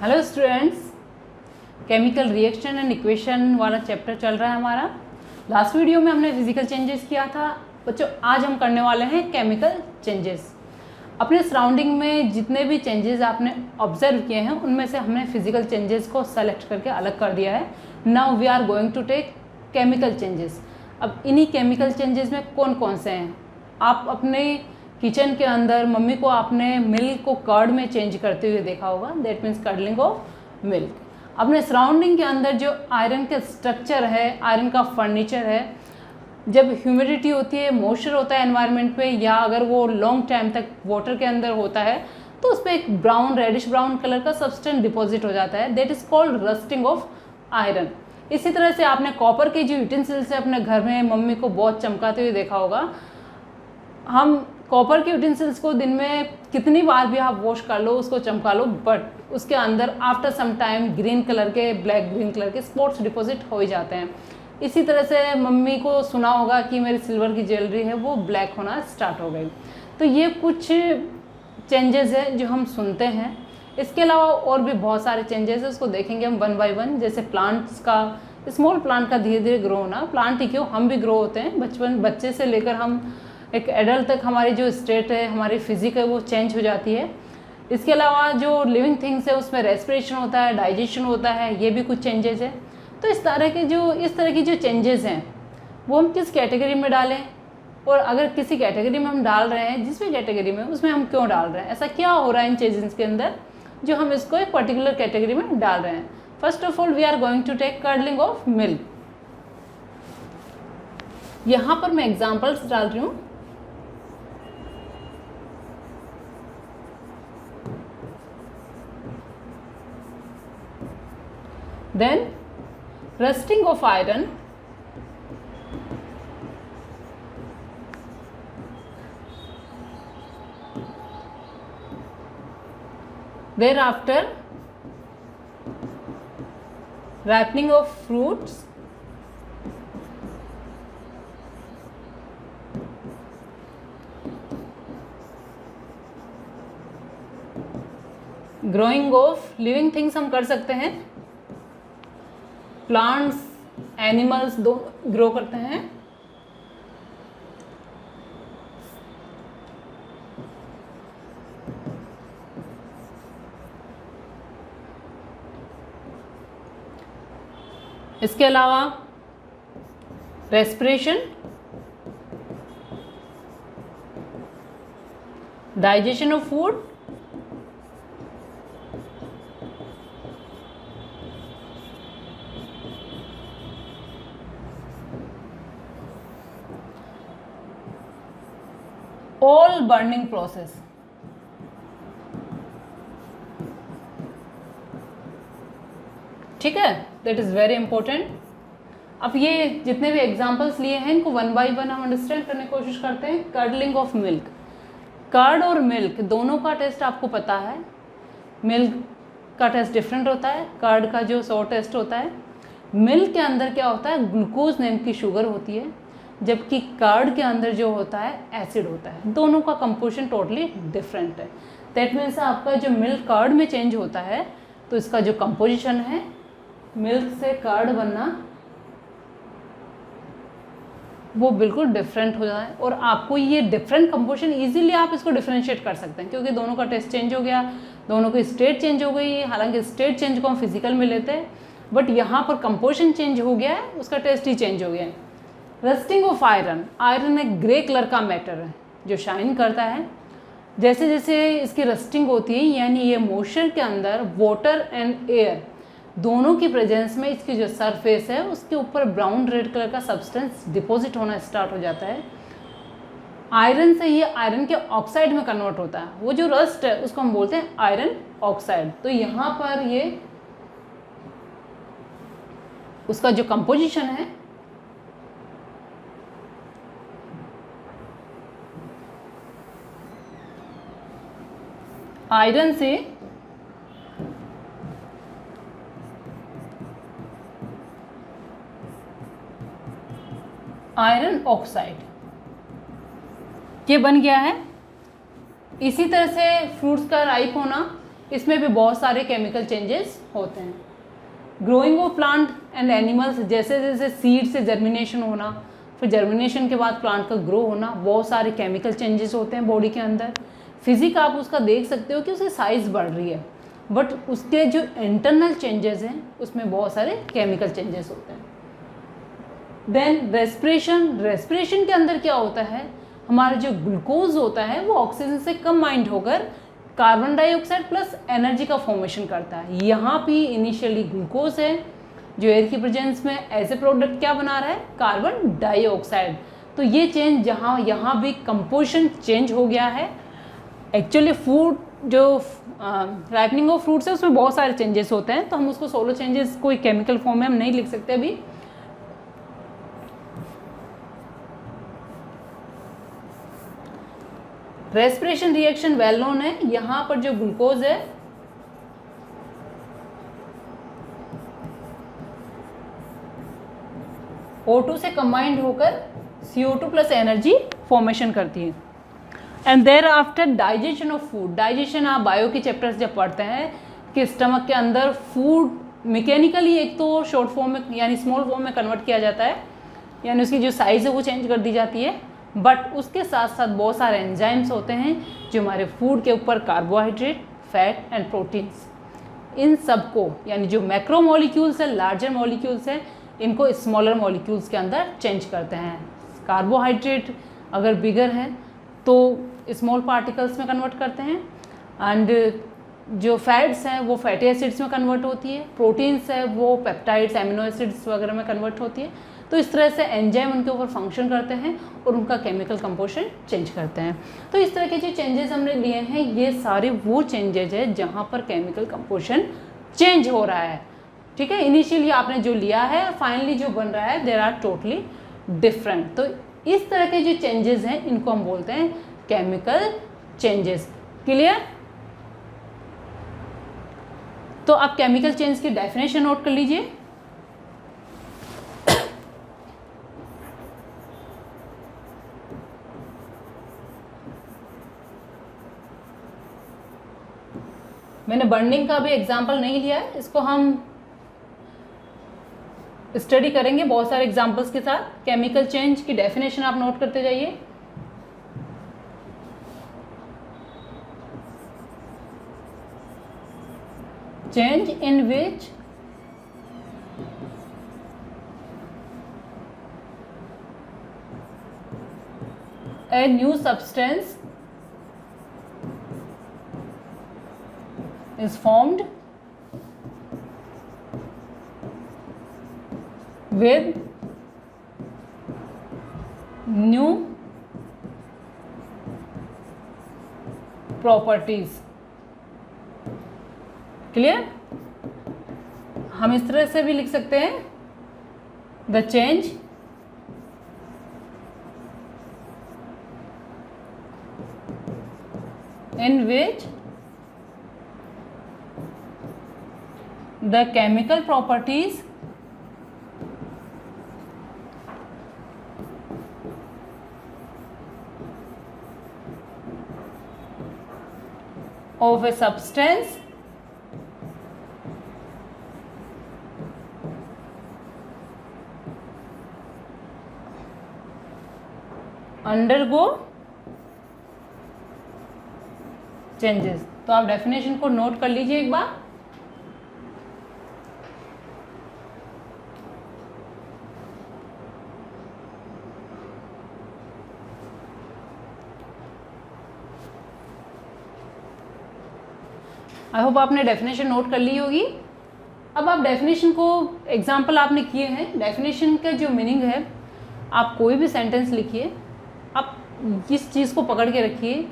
Hello students, chemical reaction and equation वाला chapter चल रहा है हमारा। लास्ट वीडियो में हमने फिजिकल चेंजेस किया था बच्चों। आज हम करने वाले हैं केमिकल चेंजेस। अपने सराउंडिंग में जितने भी चेंजेस आपने ऑब्जर्व किए हैं उनमें से हमने फिजिकल चेंजेस को सेलेक्ट करके अलग कर दिया है। Now we are going to take chemical changes. अब इन्हीं केमिकल चेंजेस में कौन कौन से हैं, आप अपने किचन के अंदर मम्मी को आपने मिल्क को कर्ड में चेंज करते हुए देखा होगा, that means curdling of milk. अपने सराउंडिंग के अंदर जो आयरन का स्ट्रक्चर है, आयरन का फर्नीचर है, जब ह्यूमिडिटी होती है, मॉइस्चर होता है एनवायरनमेंट पे, या अगर वो लॉन्ग टाइम तक वाटर के अंदर होता है तो उस पर एक ब्राउन रेडिश ब्राउन कलर का सब्सटेंस डिपॉजिट हो जाता है, that is called rusting of iron. इसी तरह से आपने कॉपर के जो यूटेंसिल्स है अपने घर में मम्मी को बहुत चमकाते हुए देखा होगा। हम कॉपर के यूटेंसिल्स को दिन में कितनी बार भी आप वॉश कर लो, उसको चमका लो, बट उसके अंदर after some time green colour के, ब्लैक ग्रीन कलर के स्पॉट्स डिपॉजिट हो ही जाते हैं। इसी तरह से मम्मी को सुना होगा कि मेरी सिल्वर की ज्वेलरी है वो ब्लैक होना स्टार्ट हो गई। तो ये कुछ चेंजेस है जो हम सुनते हैं। इसके अलावा और भी बहुत सारे चेंजेस है, उसको देखेंगे हम वन बाय वन। जैसे प्लांट्स का, स्मॉल प्लांट का धीरे धीरे ग्रो होना। प्लांट ही क्यों, हम भी ग्रो होते हैं। बच्चे से लेकर हम एक एडल्ट तक हमारी जो स्टेट है, हमारी फिजिक है, वो चेंज हो जाती है। इसके अलावा जो लिविंग थिंग्स है उसमें रेस्पिरेशन होता है, डाइजेशन होता है, ये भी कुछ चेंजेस है। तो इस तरह की जो चेंजेस हैं वो हम किस कैटेगरी में डालें, और अगर किसी कैटेगरी में हम डाल रहे हैं, जिस भी कैटेगरी में, उसमें हम क्यों डाल रहे हैं, ऐसा क्या हो रहा है इन चेंजेस के अंदर जो हम इसको एक पर्टिकुलर कैटेगरी में डाल रहे हैं। First of all we are going to take curdling of milk. यहाँ पर मैं एग्जाम्पल्स डाल रही हूँ। Then rusting of iron, thereafter ripening of fruits, growing of living things हम कर सकते हैं, प्लांट्स एनिमल्स दो ग्रो करते हैं। इसके अलावा respiration, digestion of food, all burning process. ठीक है, दैट इज वेरी इंपॉर्टेंट। अब ये जितने भी एग्जांपल्स लिए हैं इनको वन बाय वन हम अंडरस्टैंड करने की कोशिश करते हैं। कर्डलिंग ऑफ मिल्क, कर्ड और मिल्क दोनों का टेस्ट आपको पता है। मिल्क का टेस्ट डिफरेंट होता है, कर्ड का जो सॉर टेस्ट होता है। मिल्क के अंदर क्या होता है, ग्लूकोज नेम की शुगर होती है, जबकि कर्ड के अंदर जो होता है एसिड होता है। दोनों का कंपोजिशन टोटली डिफरेंट है। दैट मीन्स आपका जो मिल्क कर्ड में चेंज होता है तो इसका जो कंपोजिशन है, मिल्क से कर्ड बनना, वो बिल्कुल डिफरेंट हो जाता है। और आपको ये डिफरेंट कंपोजिशन इजीली आप इसको डिफरेंशिएट कर सकते हैं, क्योंकि दोनों का टेस्ट चेंज हो गया, दोनों की स्टेट चेंज हो गई। हालांकि स्टेट चेंज को हम फिजिकल में लेते हैं, बट यहाँ पर कंपोजिशन चेंज हो गया है, उसका टेस्ट ही चेंज हो गया है। रस्टिंग ऑफ आयरन, आयरन एक ग्रे कलर का मैटर है जो शाइन करता है। जैसे जैसे इसकी रस्टिंग होती है, यानी ये मॉइस्चर के अंदर वाटर एंड एयर दोनों की प्रेजेंस में इसकी जो सरफेस है उसके ऊपर ब्राउन रेड कलर का सब्सटेंस डिपॉजिट होना स्टार्ट हो जाता है। आयरन से ये आयरन के ऑक्साइड में कन्वर्ट होता है। वो जो रस्ट है उसको हम बोलते हैं आयरन ऑक्साइड। तो यहाँ पर ये उसका जो कंपोजिशन है, आयरन से आयरन ऑक्साइड ये बन गया है। इसी तरह से फ्रूट्स का राइप होना, इसमें भी बहुत सारे केमिकल चेंजेस होते हैं। Growing of plant and animals, जैसे जैसे सीड से जर्मिनेशन होना, फिर जर्मिनेशन के बाद प्लांट का ग्रो होना, बहुत सारे केमिकल चेंजेस होते हैं बॉडी के अंदर। फिजिक आप उसका देख सकते हो कि उसकी साइज़ बढ़ रही है, बट उसके जो इंटरनल चेंजेस हैं उसमें बहुत सारे केमिकल चेंजेस होते हैं। देन रेस्पिरेशन के अंदर क्या होता है, हमारा जो ग्लूकोज होता है वो ऑक्सीजन से कंबाइंड होकर कार्बन डाइऑक्साइड प्लस एनर्जी का फॉर्मेशन करता है। यहाँ भी इनिशियली ग्लूकोज है जो एयर की प्रेजेंस में एज ए प्रोडक्ट क्या बना रहा है, कार्बन डाइऑक्साइड। तो ये चेंज जहाँ यहाँ भी कंपोजिशन चेंज हो गया है। एक्चुअली फूड जो राइपनिंग ऑफ फ्रूट्स है उसमें बहुत सारे चेंजेस होते हैं, तो हम उसको सोलो चेंजेस कोई केमिकल फॉर्म में हम नहीं लिख सकते अभी। रेस्पिरेशन रिएक्शन वेल नोन है। यहाँ पर जो ग्लूकोज है O2 से कंबाइंड होकर CO2 प्लस एनर्जी फॉर्मेशन करती है। And there after digestion of food, digestion आप बायो के चैप्टर्स जब पढ़ते हैं कि स्टमक के अंदर फूड मैकेनिकली एक तो शॉर्ट फॉर्म में यानी स्मॉल फॉर्म में कन्वर्ट किया जाता है, यानी उसकी जो साइज़ है वो चेंज कर दी जाती है, बट उसके साथ साथ बहुत सारे एंजाइम्स होते हैं जो हमारे फूड के ऊपर कार्बोहाइड्रेट, फैट एंड प्रोटीन्स, इन सबको यानी जो मैक्रो मॉलिक्यूल्स है, लार्जर मॉलिक्यूल्स हैं, इनको स्मॉलर मॉलिक्यूल्स के अंदर चेंज करते हैं। कार्बोहाइड्रेट अगर बिगर है तो स्मॉल पार्टिकल्स में कन्वर्ट करते हैं, एंड जो फैट्स हैं वो फैटी एसिड्स में कन्वर्ट होती है, प्रोटीन्स है वो पेप्टाइड्स, एमिनो एसिड्स वगैरह में कन्वर्ट होती है। तो इस तरह से एंजाइम उनके ऊपर फंक्शन करते हैं और उनका केमिकल कंपोजिशन चेंज करते हैं। तो इस तरह के जो चेंजेस हमने लिए हैं ये सारे वो चेंजेज है जहाँ पर केमिकल कंपोजिशन चेंज हो रहा है। ठीक है, इनिशियली आपने जो लिया है फाइनली जो बन रहा है देयर आर टोटली डिफरेंट। तो इस तरह के जो चेंजेस हैं इनको हम बोलते हैं केमिकल चेंजेस। क्लियर? तो आप केमिकल चेंज की डेफिनेशन नोट कर लीजिए। मैंने बर्निंग का भी एग्जाम्पल नहीं लिया है, इसको हम स्टडी करेंगे बहुत सारे एग्जाम्पल्स के साथ। केमिकल चेंज की डेफिनेशन आप नोट करते जाइए। Change in which a new substance is formed with new properties। Clear? हम इस तरह से भी लिख सकते हैं the change in which the chemical properties of a substance undergo changes. तो आप डेफिनेशन को नोट कर लीजिए एक बार। आई होप आपने डेफिनेशन नोट कर ली होगी। अब आप डेफिनेशन को एग्जाम्पल आपने किए हैं, डेफिनेशन का जो मीनिंग है आप कोई भी सेंटेंस लिखिए, आप इस चीज़ को पकड़ के रखिए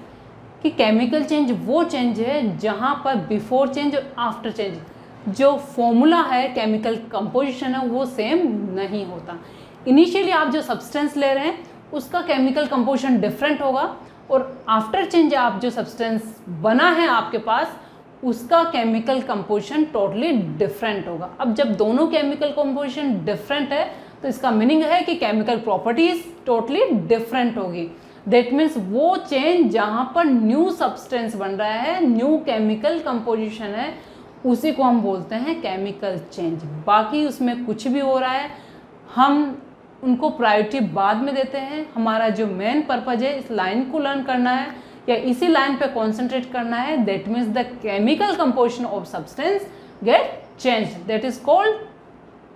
कि केमिकल चेंज वो चेंज है जहाँ पर बिफोर चेंज और आफ्टर चेंज जो फॉर्मूला है, केमिकल कंपोजिशन है, वो सेम नहीं होता। इनिशियली आप जो सब्सटेंस ले रहे हैं उसका केमिकल कंपोजिशन डिफरेंट होगा और आफ्टर चेंज आप जो सब्सटेंस बना है आपके पास उसका केमिकल कंपोजिशन टोटली डिफरेंट होगा। अब जब दोनों केमिकल कंपोजिशन डिफरेंट है तो इसका मीनिंग है कि केमिकल प्रॉपर्टीज टोटली डिफरेंट होगी। दैट मीन्स वो चेन जहाँ पर न्यू सब्सटेंस बन रहा है, न्यू केमिकल कंपोजिशन है, उसी को हम बोलते हैं केमिकल चेंज। बाकी उसमें कुछ भी हो रहा है, हम उनको प्रायोरिटी बाद में देते हैं। हमारा जो मेन पर्पज है इस लाइन को लर्न करना है या इसी लाइन पे कॉन्सेंट्रेट करना है। That means the chemical composition of substance get change, that is called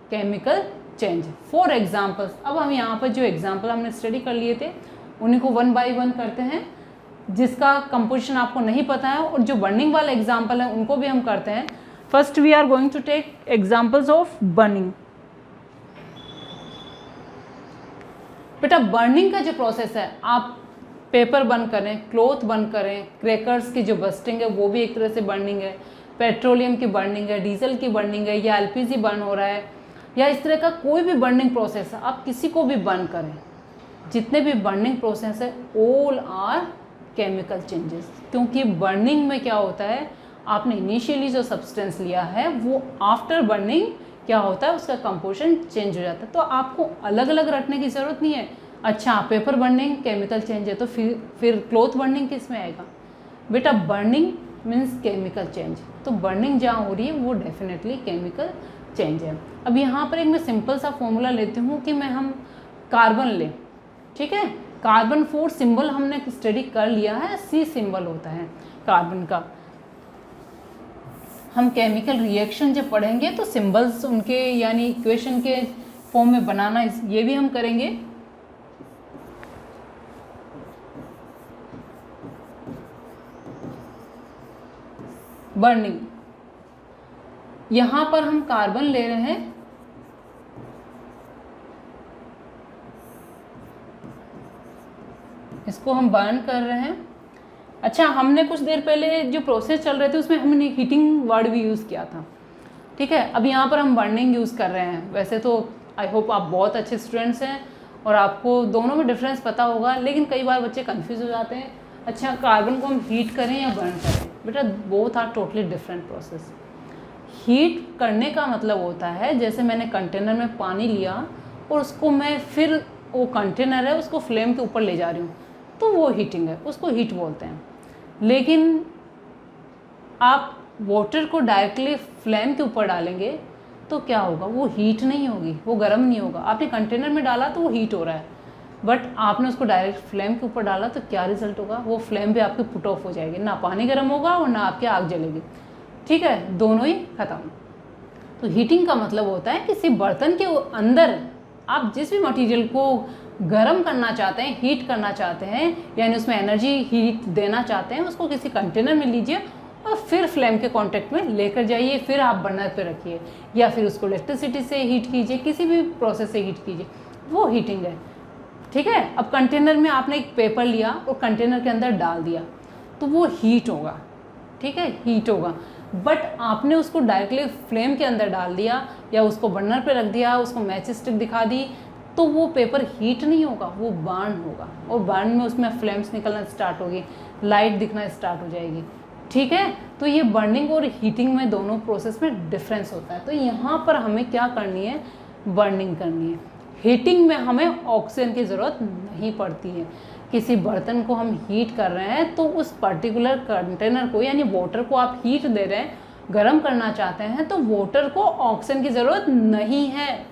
chemical change. For examples, अब हम यहाँ पर जो एग्जाम्पल हमने स्टडी कर लिए थे उन्हीं को वन बाय वन करते हैं, जिसका कंपोजिशन आपको नहीं पता है, और जो बर्निंग वाला एग्जाम्पल है उनको भी हम करते हैं। First we are going to take examples of burning. बेटा बर्निंग का जो प्रोसेस है, आप पेपर बर्न करें, क्लॉथ बर्न करें, क्रैकर्स की जो बस्टिंग है वो भी एक तरह से बर्निंग है, पेट्रोलियम की बर्निंग है, डीजल की बर्निंग है, या एलपीजी बर्न हो रहा है, या इस तरह का कोई भी बर्निंग प्रोसेस है, आप किसी को भी बर्न करें, जितने भी बर्निंग प्रोसेस है ऑल आर केमिकल चेंजेस। क्योंकि बर्निंग में क्या होता है, आपने इनिशियली जो सब्सटेंस लिया है वो आफ्टर बर्निंग क्या होता है, उसका कंपोजिशन चेंज हो जाता है। तो आपको अलग अलग रखने की ज़रूरत नहीं है। अच्छा, पेपर बर्निंग केमिकल चेंज है तो फिर क्लॉथ बर्निंग किस में आएगा? बेटा बर्निंग मीन्स केमिकल चेंज, तो बर्निंग जहाँ हो रही है वो डेफिनेटली केमिकल चेंज है। अब यहाँ पर एक मैं सिंपल सा फॉर्मूला लेती हूँ कि हम कार्बन लें, ठीक है। कार्बन 4 सिंबल हमने स्टडी कर लिया है, C सिंबल होता है कार्बन का। हम केमिकल रिएक्शन जब पढ़ेंगे तो सिंबल्स उनके यानी इक्वेशन के फॉर्म में बनाना ये भी हम करेंगे। बर्निंग, यहाँ पर हम कार्बन ले रहे हैं, इसको हम बर्न कर रहे हैं। अच्छा, हमने कुछ देर पहले जो प्रोसेस चल रहे थे उसमें हमने हीटिंग वर्ड भी यूज़ किया था, ठीक है। अब यहाँ पर हम बर्निंग यूज़ कर रहे हैं। वैसे तो आई होप आप बहुत अच्छे स्टूडेंट्स हैं और आपको दोनों में डिफरेंस पता होगा, लेकिन कई बार बच्चे कंफ्यूज हो जाते हैं। अच्छा, कार्बन को हम हीट करें या बर्न करें? बेटा both are totally different process. Heat करने का मतलब होता है जैसे मैंने कंटेनर में पानी लिया और उसको मैं फिर वो कंटेनर है उसको फ्लेम के ऊपर ले जा रही हूँ, तो वो हीटिंग है, उसको हीट बोलते हैं। लेकिन आप वाटर को डायरेक्टली फ्लेम के ऊपर डालेंगे तो क्या होगा, वो हीट नहीं होगी, वो गर्म नहीं होगा। आपने कंटेनर में डाला तो वो हीट हो रहा है, बट आपने उसको डायरेक्ट फ्लेम के ऊपर डाला तो क्या रिजल्ट होगा, वो फ्लेम भी आपकी पुट ऑफ हो जाएगी, ना पानी गर्म होगा और ना आपकी आग जलेगी, ठीक है, दोनों ही खत्म। तो हीटिंग का मतलब होता है किसी बर्तन के अंदर आप जिस भी मटेरियल को गर्म करना चाहते हैं, हीट करना चाहते हैं, यानी उसमें एनर्जी हीट देना चाहते हैं, उसको किसी कंटेनर में लीजिए और फिर फ्लेम के कांटेक्ट में लेकर जाइए, फिर आप बर्नर पे रखिए या फिर उसको इलेक्ट्रिसिटी से हीट कीजिए, किसी भी प्रोसेस से हीट कीजिए, वो हीटिंग है, ठीक है। अब कंटेनर में आपने एक पेपर लिया और कंटेनर के अंदर डाल दिया तो वो हीट होगा, ठीक है, हीट होगा। बट आपने उसको डायरेक्टली फ्लेम के अंदर डाल दिया या उसको बर्नर पे रख दिया, उसको मैच स्टिक दिखा दी, तो वो पेपर हीट नहीं होगा, वो बर्न होगा, और बर्न में उसमें फ्लेम्स निकलना स्टार्ट होगी, लाइट दिखना स्टार्ट हो जाएगी, ठीक है। तो ये बर्निंग और हीटिंग में दोनों प्रोसेस में डिफरेंस होता है। तो यहाँ पर हमें क्या करनी है, बर्निंग करनी है। हीटिंग में हमें ऑक्सीजन की ज़रूरत नहीं पड़ती है। किसी बर्तन को हम हीट कर रहे हैं तो उस पर्टिकुलर कंटेनर को यानी वाटर को आप हीट दे रहे हैं, गर्म करना चाहते हैं, तो वाटर को ऑक्सीजन की ज़रूरत नहीं है।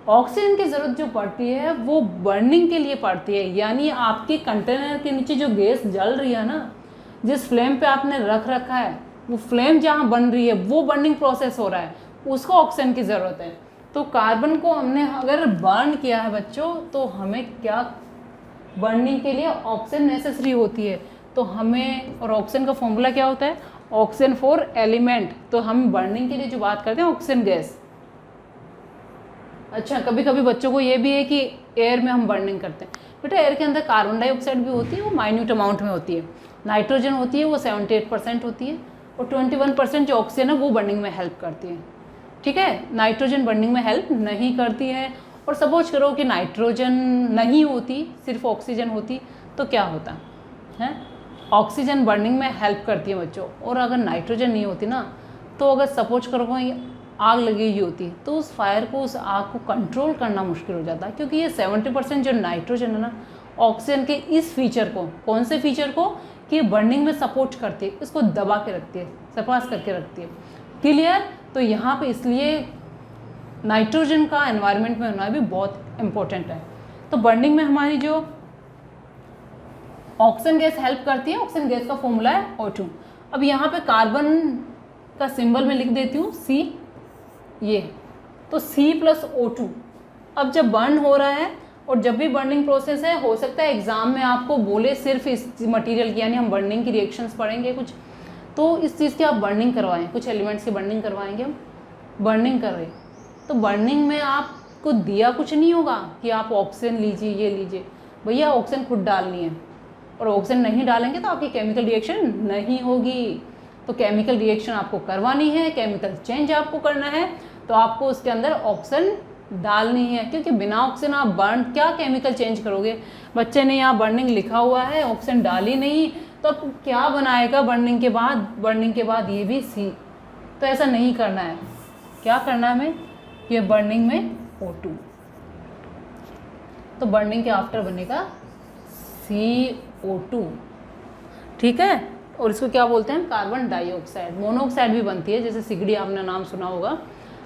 ऑक्सीजन की ज़रूरत जो पड़ती है वो बर्निंग के लिए पड़ती है, यानी आपके कंटेनर के नीचे जो गैस जल रही है ना, जिस फ्लेम पे आपने रख रखा है, वो फ्लेम जहाँ बन रही है वो बर्निंग प्रोसेस हो रहा है, उसको ऑक्सीजन की ज़रूरत है। तो कार्बन को हमने अगर बर्न किया है बच्चों, तो हमें क्या बर्निंग के लिए ऑक्सीजन नेसेसरी होती है। तो हमें, और ऑक्सीजन का फॉर्मूला क्या होता है, ऑक्सीजन फॉर एलिमेंट। तो हम बर्निंग के लिए जो बात करते हैं ऑक्सीजन गैस। अच्छा, कभी कभी बच्चों को ये भी है कि एयर में हम बर्निंग करते हैं। बेटा एयर के अंदर कार्बन डाइऑक्साइड भी होती है, वो माइन्यूट अमाउंट में होती है। नाइट्रोजन होती है, वो 78% होती है, और 21% जो ऑक्सीजन है वो बर्निंग में हेल्प करती है, ठीक है। नाइट्रोजन बर्निंग में हेल्प नहीं करती है। और सपोज करो कि नाइट्रोजन नहीं होती, सिर्फ ऑक्सीजन होती, तो क्या होता है, ऑक्सीजन बर्निंग में हेल्प करती है बच्चों। और अगर नाइट्रोजन नहीं होती ना, तो अगर सपोज करो आग लगी हुई होती तो उस फायर को, उस आग को कंट्रोल करना मुश्किल हो जाता है, क्योंकि ये 70% जो नाइट्रोजन है ना, ऑक्सीजन के इस फीचर को, कौन से फीचर को, कि बर्निंग में सपोर्ट करती है, इसको दबा के रखती है, सपास करके रखती है। क्लियर। तो यहाँ पे इसलिए नाइट्रोजन का एनवायरनमेंट में होना भी बहुत इंपॉर्टेंट है। तो बर्निंग में हमारी जो ऑक्सीजन गैस हेल्प करती है, ऑक्सीजन गैस का फॉर्मूला है O2। अब यहाँ पे कार्बन का सिंबल मैं लिख देती हूँ C, ये तो C+O2। अब जब बर्न हो रहा है और जब भी बर्निंग प्रोसेस है, हो सकता है एग्जाम में आपको बोले सिर्फ इस मटेरियल की, यानी हम बर्निंग की रिएक्शंस पढ़ेंगे कुछ, तो इस चीज़ की आप बर्निंग करवाएं, कुछ एलिमेंट्स की बर्निंग करवाएंगे हम, बर्निंग कर रहे। तो बर्निंग में आपको दिया कुछ नहीं होगा कि आप ऑक्सीजन लीजिए, ये लीजिए, भैया ऑक्सीजन खुद डालनी है, और ऑक्सीजन नहीं डालेंगे तो आपकी केमिकल रिएक्शन नहीं होगी। तो केमिकल रिएक्शन आपको करवानी है, केमिकल चेंज आपको करना है, तो आपको उसके अंदर ऑक्सीजन डालनी है, क्योंकि बिना ऑक्सीजन आप बर्न क्या केमिकल चेंज करोगे। बच्चे ने यहाँ बर्निंग लिखा हुआ है, ऑक्सीजन डाली नहीं, तो अब क्या बनाएगा बर्निंग के बाद, बर्निंग के बाद ये भी C। तो ऐसा नहीं करना है, क्या करना है हमें, ये बर्निंग में O2, तो बर्निंग के आफ्टर बनेगा CO2, ठीक है। और इसको क्या बोलते हैं, कार्बन डाइऑक्साइड। मोनोऑक्साइड भी बनती है, जैसे सिगड़ी आपने नाम सुना होगा,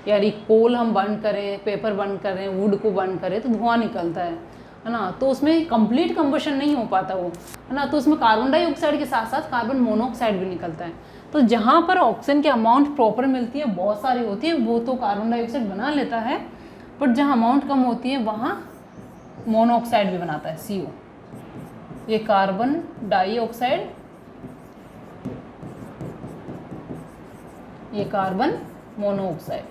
यानी कोल हम बर्न करें, पेपर बर्न करें, वुड को बर्न करें तो धुआं निकलता है ना, तो उसमें कंप्लीट कंबशन नहीं हो पाता वो, है ना, तो उसमें कार्बन डाइऑक्साइड के साथ साथ कार्बन मोनोऑक्साइड भी निकलता है। तो जहाँ पर ऑक्सीजन की अमाउंट प्रॉपर मिलती है, बहुत सारी होती है, वो तो कार्बन डाइऑक्साइड बना लेता है, बट जहाँ अमाउंट कम होती है वहाँ मोनोऑक्साइड भी बनाता है, CO। ये कार्बन डाइऑक्साइड, ये कार्बन मोनोऑक्साइड,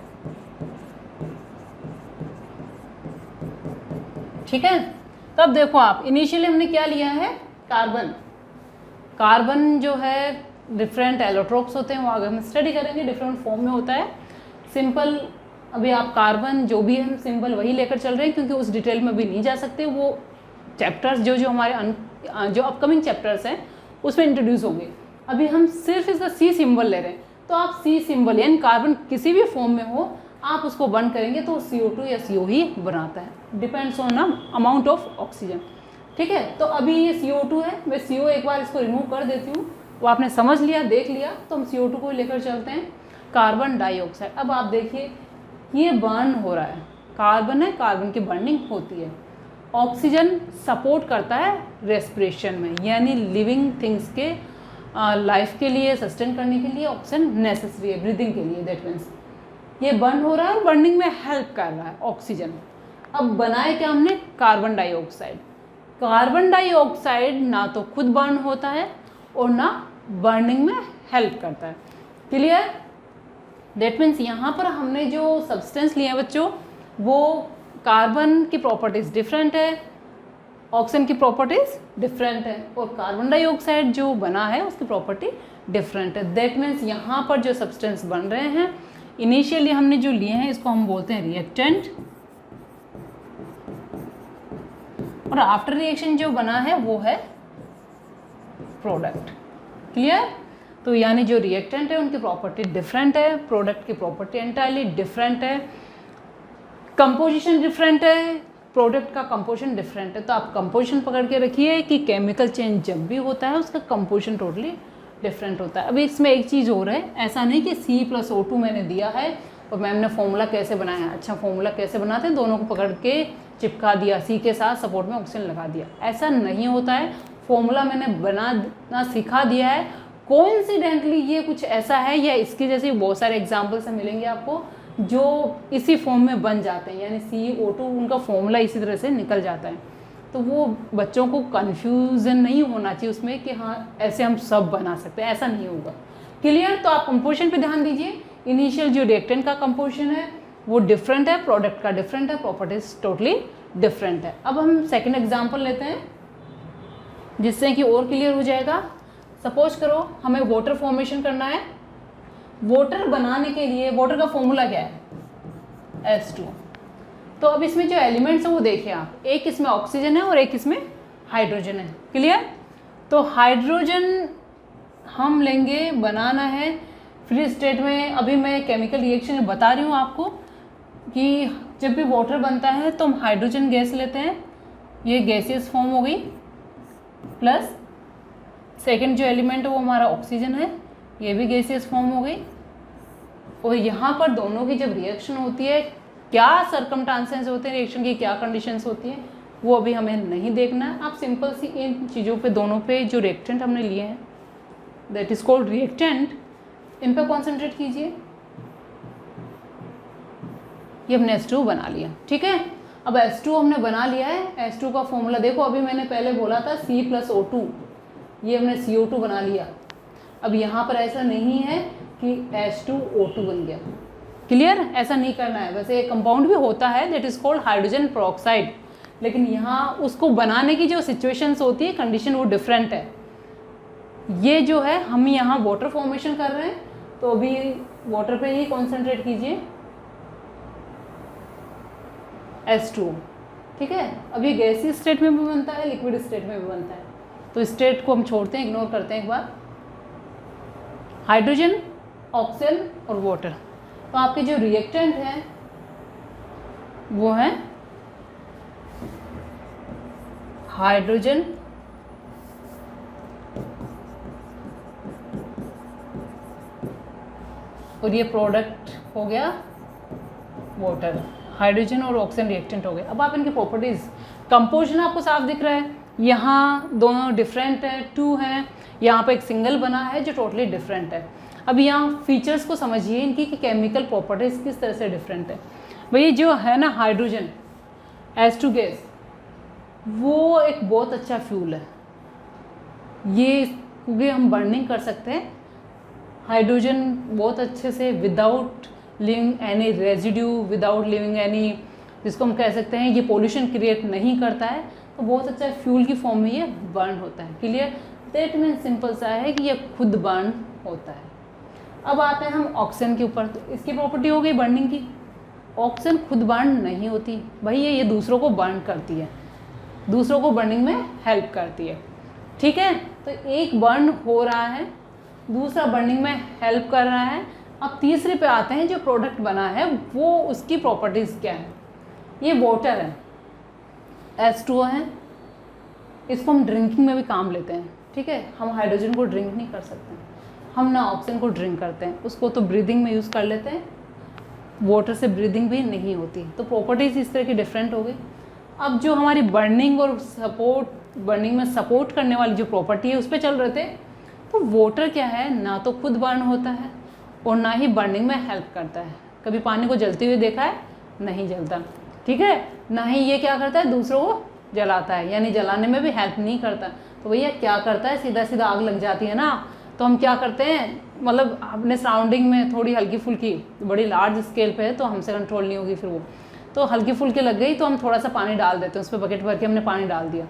ठीक है। तब देखो आप, इनिशियली हमने क्या लिया है, कार्बन। कार्बन जो है डिफरेंट एलोट्रोप्स होते हैं, वो आगे हम स्टडी करेंगे, डिफरेंट फॉर्म में होता है। सिंपल अभी आप कार्बन जो भी हम सिंबल वही लेकर चल रहे हैं, क्योंकि उस डिटेल में भी नहीं जा सकते, वो चैप्टर्स जो हमारे जो अपकमिंग चैप्टर्स हैं उसमें इंट्रोड्यूस होंगे। अभी हम सिर्फ इसका C सिंबल ले रहे हैं, तो आप C सिंबल यानी कार्बन किसी भी फॉर्म में हो, आप उसको बर्न करेंगे तो CO2 या CO ही बनाता है, depends on amount of oxygen, ठीक है। तो अभी ये CO2 है, मैं CO एक बार इसको रिमूव कर देती हूँ, वो आपने समझ लिया, देख लिया, तो हम CO2 को लेकर चलते हैं, कार्बन डाइऑक्साइड। अब आप देखिए ये बर्न हो रहा है, कार्बन है, कार्बन की बर्निंग होती है, ऑक्सीजन सपोर्ट करता है रेस्पिरेशन में, यानी लिविंग थिंग्स के लाइफ के लिए, सस्टेन करने के लिए ऑक्सीजन नेसेसरी है, ब्रीदिंग के लिए। दैट मीन्स ये बर्न हो रहा है और बर्निंग में हेल्प कर रहा है ऑक्सीजन। अब बनाए क्या हमने, कार्बन डाइऑक्साइड। कार्बन डाइऑक्साइड ना तो खुद बर्न होता है और ना बर्निंग में हेल्प करता है, क्लियर। दैट मीन्स यहाँ पर हमने जो सब्सटेंस लिए हैं बच्चों, वो कार्बन की प्रॉपर्टीज डिफरेंट है, ऑक्सीजन की प्रॉपर्टीज डिफरेंट है, और कार्बन डाइऑक्साइड जो बना है उसकी प्रॉपर्टी डिफरेंट है। दैट मीन्स यहाँ पर जो सब्सटेंस बन रहे हैं, इनिशियली हमने जो लिए हैं इसको हम बोलते हैं रिएक्टेंट, और आफ्टर रिएक्शन जो बना है वो है प्रोडक्ट, क्लियर। तो यानी जो रिएक्टेंट है उनकी प्रॉपर्टी डिफरेंट है, प्रोडक्ट की प्रॉपर्टी एंटायरली डिफरेंट है, कंपोजिशन डिफरेंट है, प्रोडक्ट का कंपोजिशन डिफरेंट है। तो आप कंपोजिशन पकड़ के रखिए कि केमिकल चेंज जब भी होता है उसका कंपोजिशन टोटली डिफरेंट होता है। अभी इसमें एक चीज़ और है, ऐसा नहीं कि C+O2 मैंने दिया है और मैम ने फॉर्मूला कैसे बनाया है, अच्छा फॉर्मूला कैसे बनाते हैं, दोनों को पकड़ के चिपका दिया, C के साथ सपोर्ट में ऑक्सीजन लगा दिया, ऐसा नहीं होता है। फॉर्मूला मैंने बनाना सिखा दिया है, कोइंसिडेंटली ये कुछ ऐसा है या इसके जैसे बहुत सारे एग्जाम्पल्स मिलेंगे आपको जो इसी फॉर्म में बन जाते हैं, यानी CO2 उनका फॉर्मूला इसी तरह से निकल जाता है। तो वो बच्चों को कन्फ्यूज़न नहीं होना चाहिए उसमें कि हाँ ऐसे हम सब बना सकते हैं, ऐसा नहीं होगा, क्लियर। तो आप कंपोजिशन पे ध्यान दीजिए, इनिशियल जो रिएक्टेंट का कंपोजिशन है वो डिफरेंट है, प्रोडक्ट का डिफरेंट है, प्रॉपर्टीज टोटली डिफरेंट है। अब हम सेकेंड एग्जाम्पल लेते हैं जिससे कि और क्लियर हो जाएगा। सपोज करो हमें वाटर फॉर्मेशन करना है, वाटर बनाने के लिए वाटर का फॉर्मूला क्या है, H2। तो अब इसमें जो एलिमेंट्स हैं वो देखिए आप, एक इसमें ऑक्सीजन है और एक इसमें हाइड्रोजन है, क्लियर। तो हाइड्रोजन हम लेंगे, बनाना है फ्री स्टेट में। अभी मैं केमिकल रिएक्शन बता रही हूँ आपको कि जब भी वाटर बनता है तो हम हाइड्रोजन गैस लेते हैं, ये गैसियस फॉर्म हो गई, प्लस सेकंड जो एलिमेंट है वो हमारा ऑक्सीजन है, ये भी गैसियस फॉर्म हो गई। और यहाँ पर दोनों की जब रिएक्शन होती है, क्या सर्कमस्टांसेस होते हैं रिएक्शन की, क्या कंडीशंस होती हैं, वो अभी हमें नहीं देखना है। आप सिंपल सी इन चीज़ों पे, दोनों पे जो रिएक्टेंट हमने लिए हैं दैट इज कॉल्ड रिएक्टेंट, इन पे कॉन्सेंट्रेट कीजिए। ये हमने H2 बना लिया, ठीक है। अब H2 हमने बना लिया है, H2 का फॉर्मूला देखो, अभी मैंने पहले बोला था C+O2, ये हमने CO2 बना लिया। अब यहाँ पर ऐसा नहीं है कि H2O2 बन गया, क्लियर, ऐसा नहीं करना है। वैसे एक कंपाउंड भी होता है that is called hydrogen peroxide, लेकिन यहाँ उसको बनाने की जो सिचुएशंस होती है, कंडीशन वो डिफरेंट है। ये जो है हम यहाँ वाटर फॉर्मेशन कर रहे हैं, तो अभी वाटर पे ही कॉन्सेंट्रेट कीजिए, H2, ठीक है। अब ये गैसीय स्टेट में भी बनता है, लिक्विड स्टेट में भी बनता है, तो स्टेट को हम छोड़ते हैं, इग्नोर करते हैं एक बार। हाइड्रोजन, ऑक्सीजन और वाटर, तो आपके जो रिएक्टेंट हैं वो है हाइड्रोजन, और ये प्रोडक्ट हो गया वाटर। हाइड्रोजन और ऑक्सीजन रिएक्टेंट हो गए। अब आप इनकी प्रॉपर्टीज, कंपोजिशन आपको साफ दिख रहा है, यहाँ दोनों डिफरेंट है, 2 हैं, यहाँ पे एक सिंगल बना है जो टोटली डिफरेंट है। अब यहाँ फीचर्स को समझिए इनकी कि केमिकल प्रॉपर्टीज किस तरह से डिफरेंट है। भाई जो है ना हाइड्रोजन, H2 गैस, वो एक बहुत अच्छा फ्यूल है, ये क्योंकि हम बर्निंग कर सकते हैं हाइड्रोजन बहुत अच्छे से, without leaving any residue, without leaving any, जिसको हम कह सकते हैं ये पोल्यूशन क्रिएट नहीं करता है, तो बहुत अच्छा फ्यूल की फॉर्म में ये बर्न होता है, क्लियर। दैट मीन सिंपल सा है कि ये खुद बर्न होता है। अब आते हैं हम ऑक्सीजन के ऊपर, तो इसकी प्रॉपर्टी हो गई बर्निंग की। ऑक्सीजन खुद बर्न नहीं होती भाई, ये दूसरों को बर्न करती है, दूसरों को बर्निंग में हेल्प करती है, ठीक है। तो एक बर्न हो रहा है, दूसरा बर्निंग में हेल्प कर रहा है। अब तीसरे पे आते हैं, जो प्रोडक्ट बना है वो उसकी प्रॉपर्टीज़ क्या है। ये वाटर है, H2O है, इसको हम ड्रिंकिंग में भी काम लेते हैं, ठीक है। हम हाइड्रोजन को ड्रिंक नहीं कर सकते, हम ना ऑक्सीजन को ड्रिंक करते हैं, उसको तो ब्रीदिंग में यूज़ कर लेते हैं, वाटर से ब्रीदिंग भी नहीं होती, तो प्रॉपर्टीज़ इस तरह की डिफरेंट हो गई। अब जो हमारी बर्निंग और सपोर्ट, बर्निंग में सपोर्ट करने वाली जो प्रॉपर्टी है उस पर चल रहे थे, तो वाटर क्या है, ना तो खुद बर्न होता है और ना ही बर्निंग में हेल्प करता है। कभी पानी को जलते हुए देखा है? नहीं जलता, ठीक है। ना ही ये क्या करता है, दूसरों को जलाता है, यानी जलाने में भी हेल्प नहीं करता। तो भैया क्या करता है, सीधा सीधा आग लग जाती है ना, तो हम क्या करते हैं, मतलब अपने सराउंडिंग में थोड़ी हल्की फुल्की, बड़ी लार्ज स्केल पे है तो हमसे कंट्रोल नहीं होगी फिर वो, तो हल्की फुल्की लग गई तो हम थोड़ा सा पानी डाल देते हैं, उस पर बकेट भर के हमने पानी डाल दिया,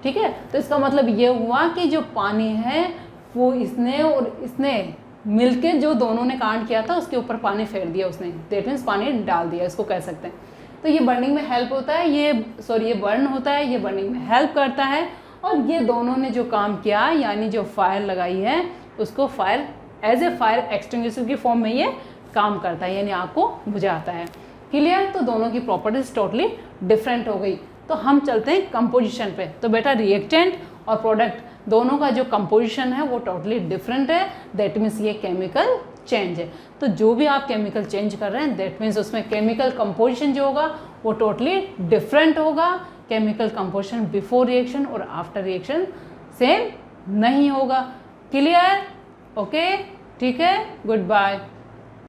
ठीक है। तो इसका मतलब ये हुआ कि जो पानी है वो इसने और इसने मिलके, जो दोनों ने कांड किया था उसके ऊपर पानी फेर दिया उसने, दैट मीन्स पानी डाल दिया, इसको कह सकते हैं। तो ये बर्निंग में हेल्प होता है, ये बर्न होता है, ये बर्निंग में हेल्प करता है। और ये दोनों ने जो काम किया, यानी जो फायर लगाई है उसको fire as a fire extinguisher की फॉर्म में ये काम करता है, यानी आग को बुझाता है, क्लियर। तो दोनों की प्रॉपर्टीज टोटली डिफरेंट हो गई। तो हम चलते हैं कंपोजिशन पे। तो बेटा रिएक्टेंट और प्रोडक्ट दोनों का जो कंपोजिशन है वो टोटली डिफरेंट है, दैट मीन्स ये केमिकल चेंज है। तो जो भी आप केमिकल चेंज कर रहे हैं दैट मीन्स उसमें केमिकल कंपोजिशन जो होगा वो टोटली डिफरेंट होगा। केमिकल कंपोजिशन बिफोर रिएक्शन और आफ्टर रिएक्शन सेम नहीं होगा, क्लियर, ओके, ठीक है, गुड बाय।